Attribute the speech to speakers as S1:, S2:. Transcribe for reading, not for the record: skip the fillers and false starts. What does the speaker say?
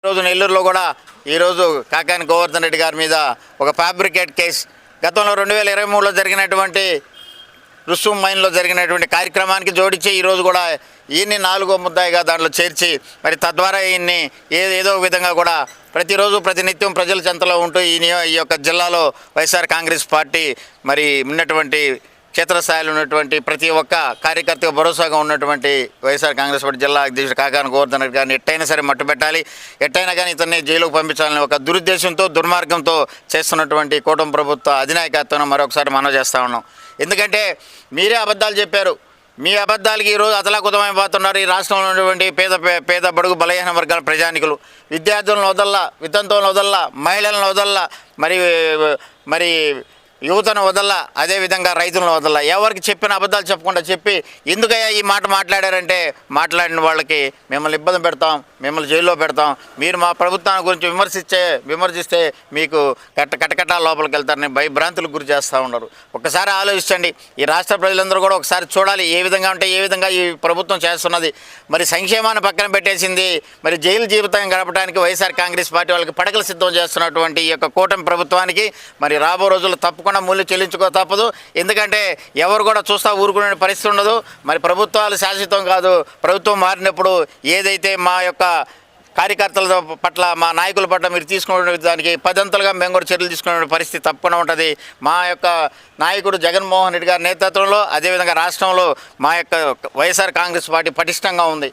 S1: ఈరోజు నెల్లూరులో కూడా ఈరోజు కాకాని గోవర్ధన్ రెడ్డి గారి మీద ఒక ఫ్యాబ్రికేట్ కేసు గతంలో 2023లో జరిగినటువంటి రుసుమ్ మైన్లో జరిగినటువంటి కార్యక్రమానికి జోడించి ఈరోజు కూడా ఈయన్ని 4వ ముద్దాయిగా దాంట్లో చేర్చి మరి తద్వారా ఈయన్ని ఏదో ఒక విధంగా కూడా ప్రతిరోజు ప్రతినిత్యం ప్రజల చెంతలో ఉంటూ ఈ యొక్క జిల్లాలో వైఎస్ఆర్ కాంగ్రెస్ పార్టీ మరి ఉన్నటువంటి క్షేత్రస్థాయిలో ఉన్నటువంటి ప్రతి ఒక్క కార్యకర్తకు భరోసాగా ఉన్నటువంటి వైఎస్ఆర్ కాంగ్రెస్ పార్టీ జిల్లా అధ్యక్షుడు కాకాని గోవర్ధన్ రెడ్డి గారిని ఎట్టయినా సరే మట్టుబెట్టాలి, ఎట్టయినా కానీ ఇతన్ని జైలుకు పంపించాలని ఒక దురుద్దేశంతో దుర్మార్గంతో చేస్తున్నటువంటి కూటమి ప్రభుత్వ అధినాయకత్వం మరొకసారి మనవి చేస్తూ ఉన్నాం. ఎందుకంటే మీరే అబద్ధాలు చెప్పారు. మీ అబద్ధాలకి ఈరోజు అతలాకుతమైపోతున్నారు. ఈ రాష్ట్రంలో ఉన్నటువంటి పేద బడుగు బలహీన వర్గాల ప్రజానికులు, విద్యార్థులను వదల్లా, వితంతువులను వదల్లా, మహిళలను వదల్లా, మరి యువతను వదల్లా, అదేవిధంగా రైతులను వదల్లా. ఎవరికి చెప్పిన అబద్ధాలు చెప్పకుండా చెప్పి ఎందుకయ్యా ఈ మాట మాట్లాడారంటే మాట్లాడిన వాళ్ళకి మిమ్మల్ని ఇబ్బంది పెడతాం, మిమ్మల్ని జైల్లో పెడతాం, మీరు మా ప్రభుత్వాన్ని గురించి విమర్శిస్తే మీకు కటకటా లోపలికి వెళ్తారని భయభ్రాంతులకు గురి చేస్తూ ఉన్నారు. ఒక్కసారి ఆలోచించండి. ఈ రాష్ట్ర ప్రజలందరూ కూడా ఒకసారి చూడాలి ఏ విధంగా ఉంటే ఏ విధంగా ఈ ప్రభుత్వం చేస్తున్నది. మరి సంక్షేమాన్ని పక్కన పెట్టేసింది, మరి జైలు జీవితం గడపడానికి వైఎస్ఆర్ కాంగ్రెస్ పార్టీ వాళ్ళకి పడకలు సిద్ధం చేస్తున్నటువంటి ఈ యొక్క కూటమి ప్రభుత్వానికి మరి రాబో రోజుల్లో తప్పకుండా మూల్యం చెల్లించుకో తప్పదు. ఎందుకంటే ఎవరు కూడా చూస్తా ఊరుకునే పరిస్థితి ఉండదు. మరి ప్రభుత్వాలు శాశ్వతం కాదు. ప్రభుత్వం మారినప్పుడు ఏదైతే మా యొక్క కార్యకర్తల పట్ల, మా నాయకుల పట్ల మీరు తీసుకునే దానికి పదంతలుగా మేము కూడా చర్యలు తీసుకునే పరిస్థితి తప్పకుండా ఉంటుంది. మా యొక్క నాయకుడు జగన్మోహన్ రెడ్డి గారి నేతృత్వంలో, అదేవిధంగా రాష్ట్రంలో మా యొక్క వైఎస్ఆర్ కాంగ్రెస్ పార్టీ పటిష్టంగా ఉంది.